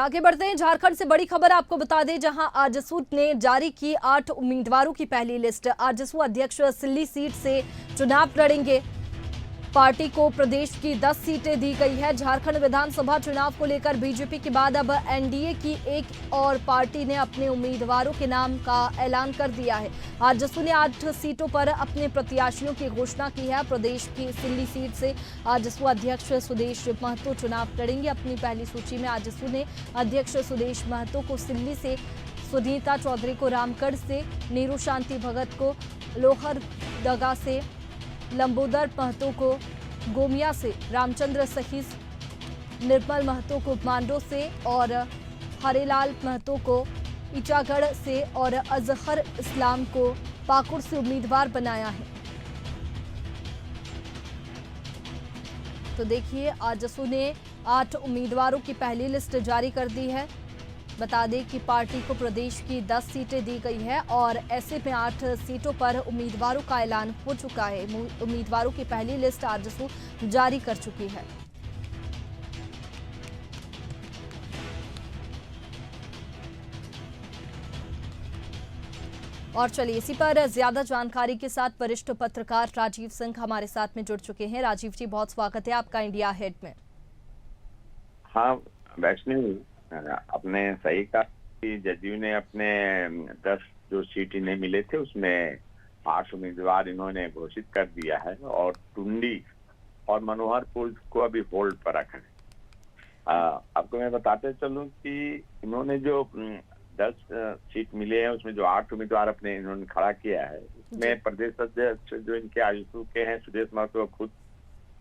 आगे बढ़ते हैं। झारखंड से बड़ी खबर आपको बता दें, जहां आजसू ने जारी की 8 उम्मीदवारों की पहली लिस्ट। आजसू अध्यक्ष सिल्ली सीट से चुनाव लड़ेंगे। पार्टी को प्रदेश की 10 सीटें दी गई है। झारखंड विधानसभा चुनाव को लेकर बीजेपी के बाद अब एनडीए की एक और पार्टी ने अपने उम्मीदवारों के नाम का ऐलान कर दिया है। आजसू ने 8 सीटों पर अपने प्रत्याशियों की घोषणा की है। प्रदेश की सिल्ली सीट से आजसू अध्यक्ष सुदेश महतो चुनाव लड़ेंगे। अपनी पहली सूची में आजसू ने अध्यक्ष सुदेश महतो को सिल्ली से, सुनीता चौधरी को रामगढ़ से, नीरू शांति भगत को लोहरदगा से, लंबोदर महतो को गोमिया से, रामचंद्र सहित निर्मल महतो को मांडो से और हरेलाल महतो को ईचागढ़ से और अजहर इस्लाम को पाकुड़ से उम्मीदवार बनाया है। तो देखिए, आजसू ने 8 उम्मीदवारों की पहली लिस्ट जारी कर दी है। बता दें कि पार्टी को प्रदेश की 10 सीटें दी गई है और ऐसे में 8 सीटों पर उम्मीदवारों का ऐलान हो चुका है। उम्मीदवारों की पहली लिस्ट आजसू जारी कर चुकी है। और चलिए, इसी पर ज्यादा जानकारी के साथ वरिष्ठ पत्रकार राजीव सिंह हमारे साथ में जुड़ चुके हैं। राजीव जी, बहुत स्वागत है आपका इंडिया हेड में। हाँ वैष्णवी, आपने सही कहा कि जदयू ने अपने 10 जो सीट इन्हें मिले थे उसमें 8 उम्मीदवार इन्होंने घोषित कर दिया है और टुंडी और मनोहरपुर को अभी होल्ड पर रखा है। आपको मैं बताते चलूं कि इन्होंने जो 10 सीट मिले हैं उसमें जो 8 उम्मीदवार अपने इन्होंने खड़ा किया है, उसमें प्रदेश अध्यक्ष जो इनके आजसू के हैं सुदेश महतो खुद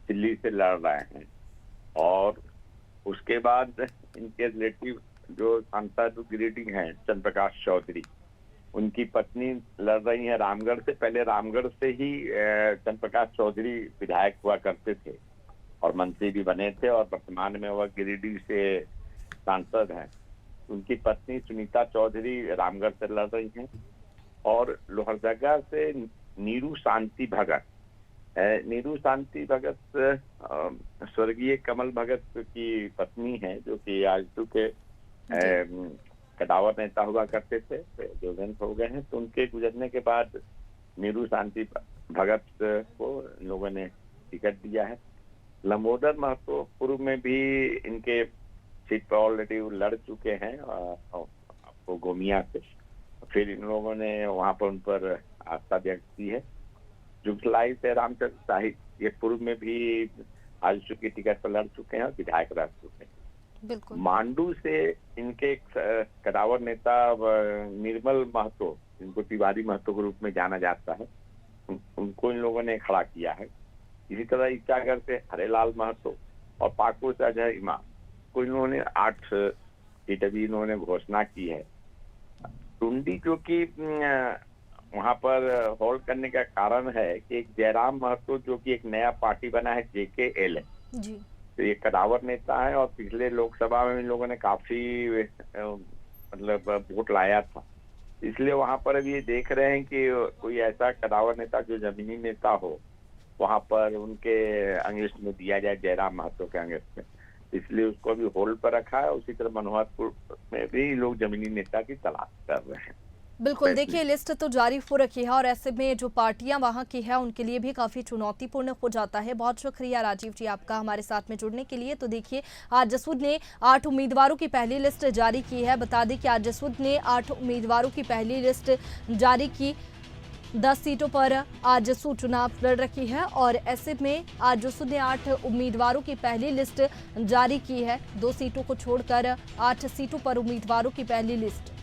दिल्ली से लड़ रहे हैं और उसके बाद इनके रिलेटिव जो सांसद गिरिडीह हैं चंद्र प्रकाश चौधरी, उनकी पत्नी लड़ रही है रामगढ़ से। पहले रामगढ़ से ही चंद्र प्रकाश चौधरी विधायक हुआ करते थे और मंत्री भी बने थे और वर्तमान में वह गिरिडीह से सांसद हैं। उनकी पत्नी सुनीता चौधरी रामगढ़ से लड़ रही हैं और लोहरदगा से नीरू शांति भगत, नीरू शांति भगत स्वर्गीय कमल भगत की पत्नी है, जो कि आजसू के कदावर नेता हुआ करते थे, जो देहांत हो गए हैं। तो उनके गुजरने के बाद नीरू शांति भगत को लोगों ने टिकट दिया है। लंबोदर महतो पूर्व में भी इनके सीट पर ऑलरेडी लड़ चुके हैं आपको गोमिया से, फिर इन लोगों ने वहां पर उन पर आस्था व्यक्त की है। जुगलाई से रामचंद्र साहिब ये पूर्व में भी आजसू की टिकट पर लड़ चुके हैं और विधायक रह चुके हैं। बिल्कुल। मांडू से इनके कदावर नेता निर्मल महतो, जिनको तिवारी महतो के रूप में जाना जाता है, उनको इन लोगों ने खड़ा किया है। इसी तरह ईचागढ़ से हरेलाल महतो और पाकुड़ से अजहर इमाम को इन्होंने 8 सीटें भी इन्होंने घोषणा की है। टुंडी जो कि वहां पर होल्ड करने का कारण है कि एक जयराम महतो जो कि एक नया पार्टी बना है JKL जी, तो ये कदावर नेता है और पिछले लोकसभा में इन लोगों ने काफी मतलब वोट लाया था, इसलिए वहां पर अभी ये देख रहे हैं कि कोई ऐसा कदावर नेता जो जमीनी नेता हो वहां पर उनके अंगेस्ट में दिया जाए, जयराम महतो के अंगेस्ट में, इसलिए उसको अभी होल्ड पर रखा है। उसी तरह मनोहरपुर में भी लोग जमीनी नेता की तलाश कर रहे हैं। बिल्कुल। देखिए, लिस्ट तो जारी हो रखी है और ऐसे में जो पार्टियां वहां की है उनके लिए भी काफी चुनौतीपूर्ण हो जाता है। बहुत शुक्रिया राजीव जी आपका हमारे साथ में जुड़ने के लिए। तो देखिए, आजसू ने 8 उम्मीदवारों की पहली लिस्ट जारी की है। बता दें कि आजसू ने 8 उम्मीदवारों की पहली लिस्ट जारी की। 10 सीटों पर आजसू चुनाव लड़ रही है और ऐसे में आजसू ने 8 उम्मीदवारों की पहली लिस्ट जारी की है। 2 सीटों को छोड़कर 8 सीटों पर उम्मीदवारों की पहली लिस्ट